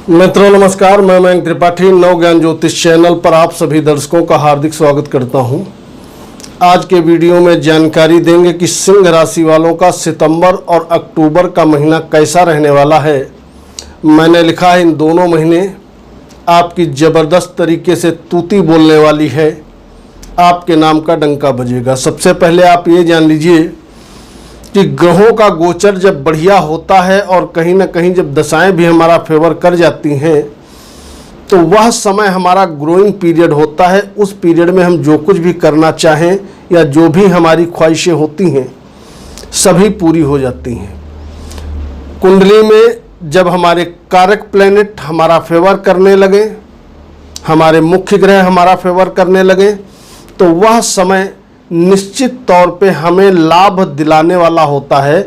मित्रों नमस्कार, मैं मयंक त्रिपाठी नव ज्ञान ज्योतिष चैनल पर आप सभी दर्शकों का हार्दिक स्वागत करता हूं। आज के वीडियो में जानकारी देंगे कि सिंह राशि वालों का सितंबर और अक्टूबर का महीना कैसा रहने वाला है। मैंने लिखा है इन दोनों महीने आपकी ज़बरदस्त तरीके से तूती बोलने वाली है, आपके नाम का डंका बजेगा। सबसे पहले आप ये जान लीजिए कि ग्रहों का गोचर जब बढ़िया होता है और कहीं ना कहीं जब दशाएं भी हमारा फेवर कर जाती हैं तो वह समय हमारा ग्रोइंग पीरियड होता है। उस पीरियड में हम जो कुछ भी करना चाहें या जो भी हमारी ख्वाहिशें होती हैं सभी पूरी हो जाती हैं। कुंडली में जब हमारे कारक प्लैनेट हमारा फेवर करने लगे, हमारे मुख्य ग्रह हमारा फेवर करने लगे, तो वह समय निश्चित तौर पे हमें लाभ दिलाने वाला होता है।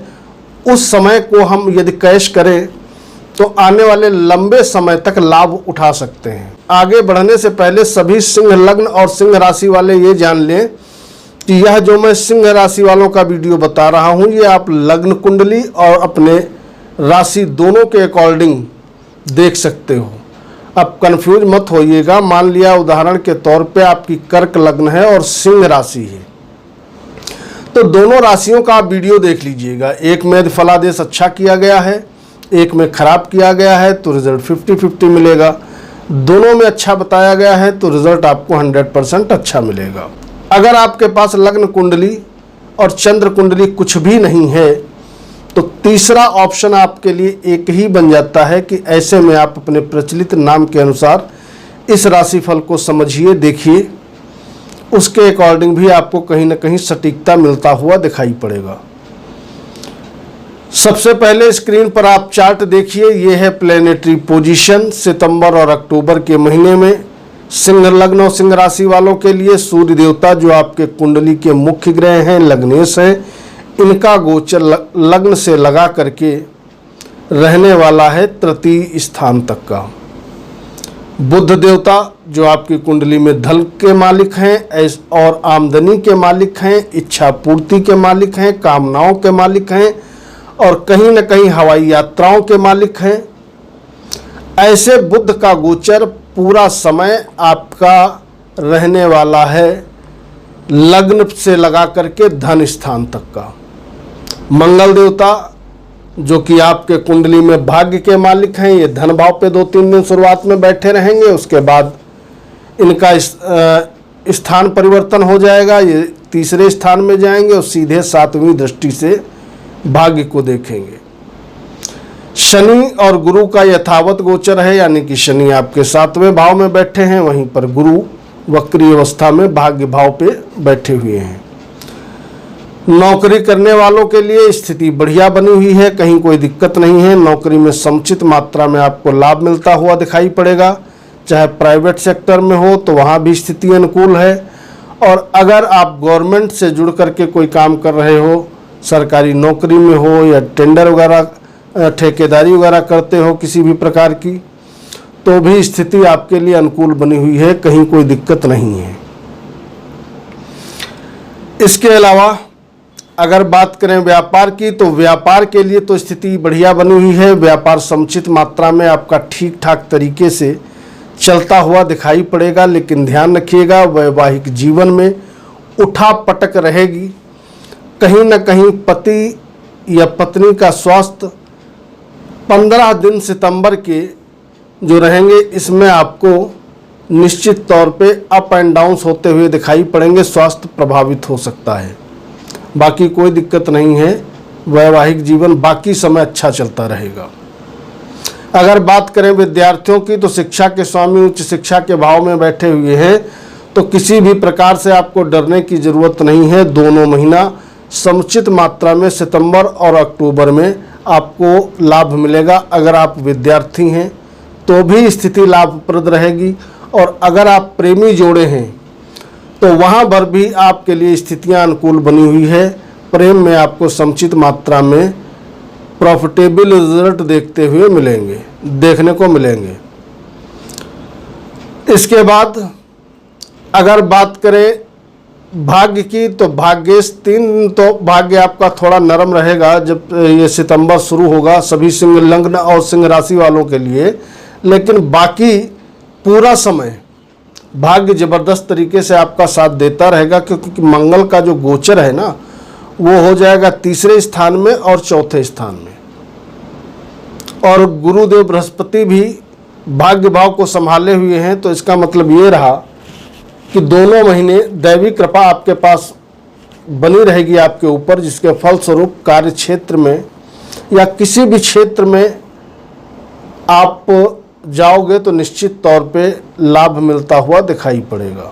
उस समय को हम यदि कैश करें तो आने वाले लंबे समय तक लाभ उठा सकते हैं। आगे बढ़ने से पहले सभी सिंह लग्न और सिंह राशि वाले ये जान लें कि यह जो मैं सिंह राशि वालों का वीडियो बता रहा हूँ ये आप लग्न कुंडली और अपने राशि दोनों के अकॉर्डिंग देख सकते हो। अब कंफ्यूज मत होइएगा। मान लिया उदाहरण के तौर पे आपकी कर्क लग्न है और सिंह राशि है, तो दोनों राशियों का आप वीडियो देख लीजिएगा। एक में यदि फलादेश अच्छा किया गया है, एक में खराब किया गया है, तो रिजल्ट 50-50 मिलेगा। दोनों में अच्छा बताया गया है तो रिजल्ट आपको 100% अच्छा मिलेगा। अगर आपके पास लग्न कुंडली और चंद्र कुंडली कुछ भी नहीं है तो तीसरा ऑप्शन आपके लिए एक ही बन जाता है कि ऐसे में आप अपने प्रचलित नाम के अनुसार इस राशिफल को समझिए, देखिए, उसके अकॉर्डिंग भी आपको कहीं ना कहीं सटीकता मिलता हुआ दिखाई पड़ेगा। सबसे पहले स्क्रीन पर आप चार्ट देखिए। ये है प्लेनेटरी पोजीशन सितंबर और अक्टूबर के महीने में सिंह लग्न और सिंह राशि वालों के लिए। सूर्य देवता जो आपके कुंडली के मुख्य ग्रह हैं, लग्नेश हैं, इनका गोचर लग्न से लगा करके रहने वाला है तृतीय स्थान तक का। बुध देवता जो आपकी कुंडली में धन के मालिक हैं और आमदनी के मालिक हैं, इच्छा पूर्ति के मालिक हैं, कामनाओं के मालिक हैं और कहीं न कहीं हवाई यात्राओं के मालिक हैं। ऐसे बुध का गोचर पूरा समय आपका रहने वाला है लग्न से लगा करके धन स्थान तक का। मंगल देवता जो कि आपके कुंडली में भाग्य के मालिक हैं, ये धन भाव पे 2-3 दिन शुरुआत में बैठे रहेंगे, उसके बाद इनका स्थान परिवर्तन हो जाएगा, ये तीसरे स्थान में जाएंगे और सीधे 7वीं दृष्टि से भाग्य को देखेंगे। शनि और गुरु का यथावत गोचर है, यानी कि शनि आपके 7वें भाव में बैठे हैं, वहीं पर गुरु वक्री अवस्था में भाग्य भाव पे बैठे हुए हैं। नौकरी करने वालों के लिए स्थिति बढ़िया बनी हुई है, कहीं कोई दिक्कत नहीं है। नौकरी में समुचित मात्रा में आपको लाभ मिलता हुआ दिखाई पड़ेगा, चाहे प्राइवेट सेक्टर में हो तो वहाँ भी स्थिति अनुकूल है। और अगर आप गवर्नमेंट से जुड़ करके कोई काम कर रहे हो, सरकारी नौकरी में हो या टेंडर वगैरह ठेकेदारी वगैरह करते हो किसी भी प्रकार की, तो भी स्थिति आपके लिए अनुकूल बनी हुई है, कहीं कोई दिक्कत नहीं है। इसके अलावा अगर बात करें व्यापार की, तो व्यापार के लिए तो स्थिति बढ़िया बनी हुई है। व्यापार समुचित मात्रा में आपका ठीक ठाक तरीके से चलता हुआ दिखाई पड़ेगा, लेकिन ध्यान रखिएगा वैवाहिक जीवन में उठा पटक रहेगी। कहीं ना कहीं पति या पत्नी का स्वास्थ्य 15 दिन सितंबर के जो रहेंगे इसमें आपको निश्चित तौर पे अप एंड डाउन्स होते हुए दिखाई पड़ेंगे, स्वास्थ्य प्रभावित हो सकता है। बाकी कोई दिक्कत नहीं है, वैवाहिक जीवन बाकी समय अच्छा चलता रहेगा। अगर बात करें विद्यार्थियों की, तो शिक्षा के स्वामी उच्च शिक्षा के भाव में बैठे हुए हैं, तो किसी भी प्रकार से आपको डरने की ज़रूरत नहीं है। दोनों महीना समुचित मात्रा में सितंबर और अक्टूबर में आपको लाभ मिलेगा। अगर आप विद्यार्थी हैं तो भी स्थिति लाभप्रद रहेगी, और अगर आप प्रेमी जोड़े हैं तो वहाँ पर भी आपके लिए स्थितियाँ अनुकूल बनी हुई है। प्रेम में आपको समुचित मात्रा में प्रॉफिटेबल रिजल्ट देखने को मिलेंगे। इसके बाद अगर बात करें भाग्य की, तो भाग्येश 3 तो भाग्य आपका थोड़ा नरम रहेगा जब ये सितंबर शुरू होगा। सभी सिंह लग्न और सिंह राशि वालों के लिए लेकिन बाकी पूरा समय भाग्य जबरदस्त तरीके से आपका साथ देता रहेगा, क्योंकि मंगल का जो गोचर है ना वो हो जाएगा तीसरे स्थान में और चौथे स्थान में, और गुरुदेव बृहस्पति भी भाग्य भाव को संभाले हुए हैं। तो इसका मतलब ये रहा कि दोनों महीने दैवी कृपा आपके पास बनी रहेगी आपके ऊपर, जिसके फलस्वरूप कार्य क्षेत्र में या किसी भी क्षेत्र में आप जाओगे तो निश्चित तौर पे लाभ मिलता हुआ दिखाई पड़ेगा।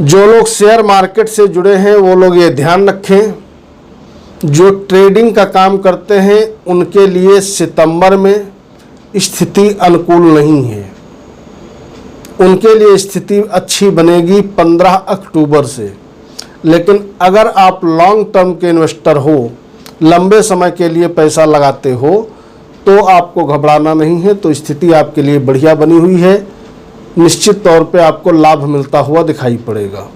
जो लोग शेयर मार्केट से जुड़े हैं वो लोग ये ध्यान रखें, जो ट्रेडिंग का काम करते हैं उनके लिए सितंबर में स्थिति अनुकूल नहीं है। उनके लिए स्थिति अच्छी बनेगी 15 अक्टूबर से। लेकिन अगर आप लॉन्ग टर्म के इन्वेस्टर हो, लंबे समय के लिए पैसा लगाते हो, तो आपको घबराना नहीं है। तो स्थिति आपके लिए बढ़िया बनी हुई है, निश्चित तौर पे आपको लाभ मिलता हुआ दिखाई पड़ेगा।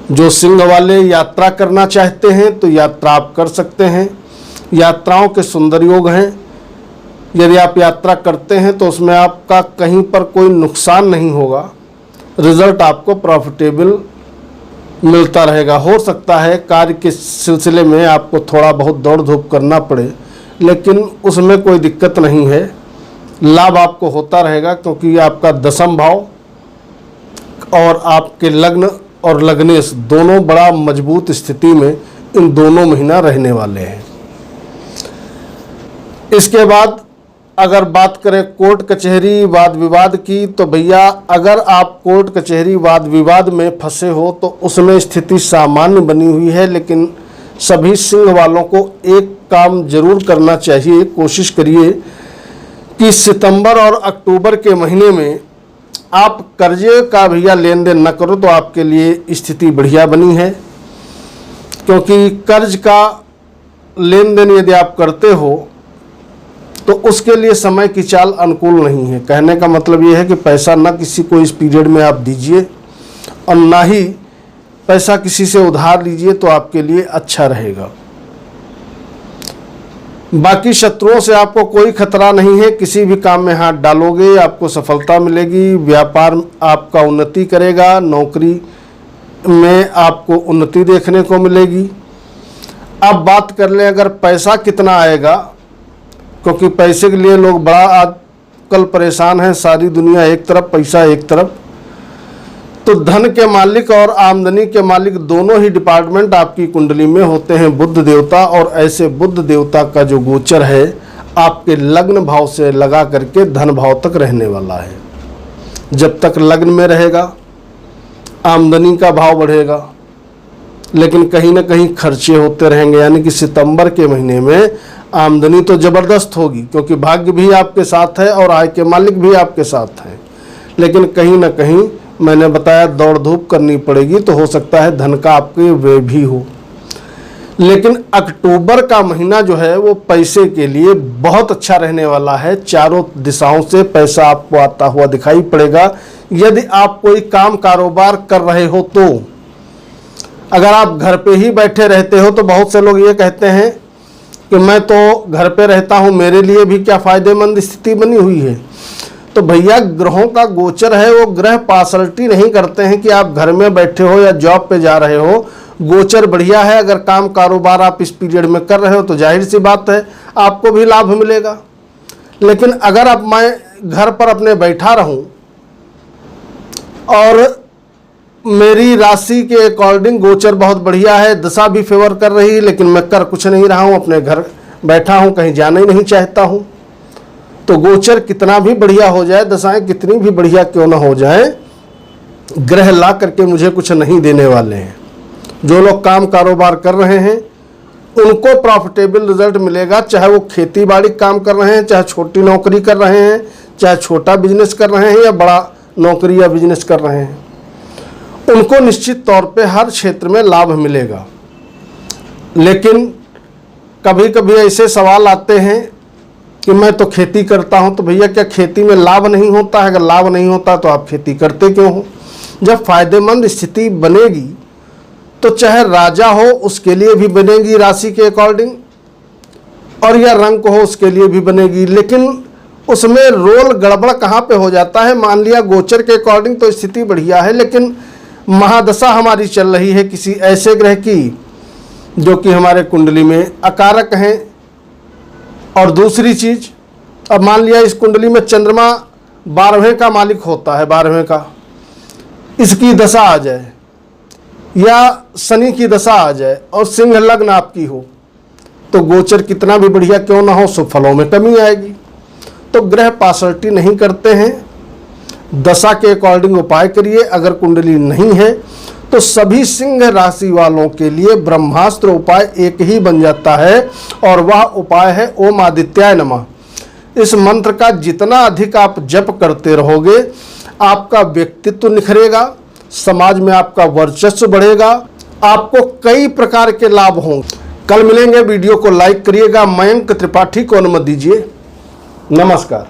जो सिंह वाले यात्रा करना चाहते हैं तो यात्रा आप कर सकते हैं। यात्राओं के सुंदर योग हैं। यदि आप यात्रा करते हैं तो उसमें आपका कहीं पर कोई नुकसान नहीं होगा, रिजल्ट आपको प्रॉफिटेबल मिलता रहेगा। हो सकता है कार्य के सिलसिले में आपको थोड़ा बहुत दौड़ धूप करना पड़े, लेकिन उसमें कोई दिक्कत नहीं है, लाभ आपको होता रहेगा, क्योंकि आपका दशम भाव और आपके लग्न और लग्नेश दोनों बड़ा मजबूत स्थिति में इन दोनों महीना रहने वाले हैं। इसके बाद अगर बात करें कोर्ट कचहरी वाद विवाद की, तो भैया अगर आप कोर्ट कचहरी वाद विवाद में फंसे हो तो उसमें स्थिति सामान्य बनी हुई है। लेकिन सभी सिंह वालों को एक काम जरूर करना चाहिए, कोशिश करिए कि सितंबर और अक्टूबर के महीने में आप कर्जे का भैया लेन देन न करो, तो आपके लिए स्थिति बढ़िया बनी है। क्योंकि कर्ज का लेन देन यदि आप करते हो तो उसके लिए समय की चाल अनुकूल नहीं है। कहने का मतलब ये है कि पैसा ना किसी को इस पीरियड में आप दीजिए और ना ही पैसा किसी से उधार लीजिए, तो आपके लिए अच्छा रहेगा। बाकी शत्रुओं से आपको कोई खतरा नहीं है। किसी भी काम में हाथ डालोगे आपको सफलता मिलेगी। व्यापार आपका उन्नति करेगा, नौकरी में आपको उन्नति देखने को मिलेगी। अब बात कर लें अगर पैसा कितना आएगा, क्योंकि पैसे के लिए लोग बड़ा आजकल परेशान हैं, सारी दुनिया एक तरफ पैसा एक तरफ। तो धन के मालिक और आमदनी के मालिक दोनों ही डिपार्टमेंट आपकी कुंडली में होते हैं बुध देवता, और ऐसे बुध देवता का जो गोचर है आपके लग्न भाव से लगा करके धन भाव तक रहने वाला है। जब तक लग्न में रहेगा आमदनी का भाव बढ़ेगा, लेकिन कहीं ना कहीं खर्चे होते रहेंगे। यानी कि सितंबर के महीने में आमदनी तो ज़बरदस्त होगी, क्योंकि भाग्य भी आपके साथ है और आय के मालिक भी आपके साथ हैं, लेकिन कहीं ना कहीं मैंने बताया दौड़ धूप करनी पड़ेगी। तो हो सकता है धन का आपके व्यय भी हो। लेकिन अक्टूबर का महीना जो है वो पैसे के लिए बहुत अच्छा रहने वाला है। चारों दिशाओं से पैसा आपको आता हुआ दिखाई पड़ेगा। यदि आप कोई काम कारोबार कर रहे हो तो, अगर आप घर पे ही बैठे रहते हो तो बहुत से लोग ये कहते हैं कि मैं तो घर पे रहता हूँ, मेरे लिए भी क्या फ़ायदेमंद स्थिति बनी हुई है। तो भैया ग्रहों का गोचर है, वो ग्रह पार्सलिटी नहीं करते हैं कि आप घर में बैठे हो या जॉब पे जा रहे हो। गोचर बढ़िया है, अगर काम कारोबार आप इस पीरियड में कर रहे हो तो जाहिर सी बात है आपको भी लाभ मिलेगा। लेकिन अगर अब मैं घर पर अपने बैठा रहूं और मेरी राशि के अकॉर्डिंग गोचर बहुत बढ़िया है, दशा भी फेवर कर रही है, लेकिन मैं कर कुछ नहीं रहा हूँ, अपने घर बैठा हूँ, कहीं जाना ही नहीं चाहता हूँ, तो गोचर कितना भी बढ़िया हो जाए, दशाएं कितनी भी बढ़िया क्यों ना हो जाए, ग्रह ला करके मुझे कुछ नहीं देने वाले हैं। जो लोग काम कारोबार कर रहे हैं उनको प्रॉफिटेबल रिजल्ट मिलेगा, चाहे वो खेती बाड़ी काम कर रहे हैं, चाहे छोटी नौकरी कर रहे हैं, चाहे छोटा बिजनेस कर रहे हैं या बड़ा नौकरी या बिजनेस कर रहे हैं, उनको निश्चित तौर पे हर क्षेत्र में लाभ मिलेगा। लेकिन कभी कभी ऐसे सवाल आते हैं कि मैं तो खेती करता हूं, तो भैया क्या खेती में लाभ नहीं होता है? अगर लाभ नहीं होता तो आप खेती करते क्यों हो? जब फायदेमंद स्थिति बनेगी तो चाहे राजा हो उसके लिए भी बनेगी राशि के अकॉर्डिंग, और या रंक हो उसके लिए भी बनेगी, लेकिन उसमें रोल गड़बड़ कहाँ पे हो जाता है। मान लिया गोचर के अकॉर्डिंग तो स्थिति बढ़िया है, लेकिन महादशा हमारी चल रही है किसी ऐसे ग्रह की जो कि हमारे कुंडली में अकारक हैं। और दूसरी चीज, अब मान लिया इस कुंडली में चंद्रमा 12वें का मालिक होता है, 12वें का, इसकी दशा आ जाए या शनि की दशा आ जाए और सिंह लग्न आपकी हो, तो गोचर कितना भी बढ़िया क्यों ना हो, शुभ फलों में कमी आएगी। तो ग्रह पार्शलिटी नहीं करते हैं, दशा के अकॉर्डिंग उपाय करिए। अगर कुंडली नहीं है तो सभी सिंह राशि वालों के लिए ब्रह्मास्त्र उपाय एक ही बन जाता है, और वह उपाय है ओम आदित्याय नमः। इस मंत्र का जितना अधिक आप जप करते रहोगे, आपका व्यक्तित्व निखरेगा, समाज में आपका वर्चस्व बढ़ेगा, आपको कई प्रकार के लाभ होंगे। कल मिलेंगे, वीडियो को लाइक करिएगा। मयंक त्रिपाठी को अनुमति दीजिए। नमस्कार।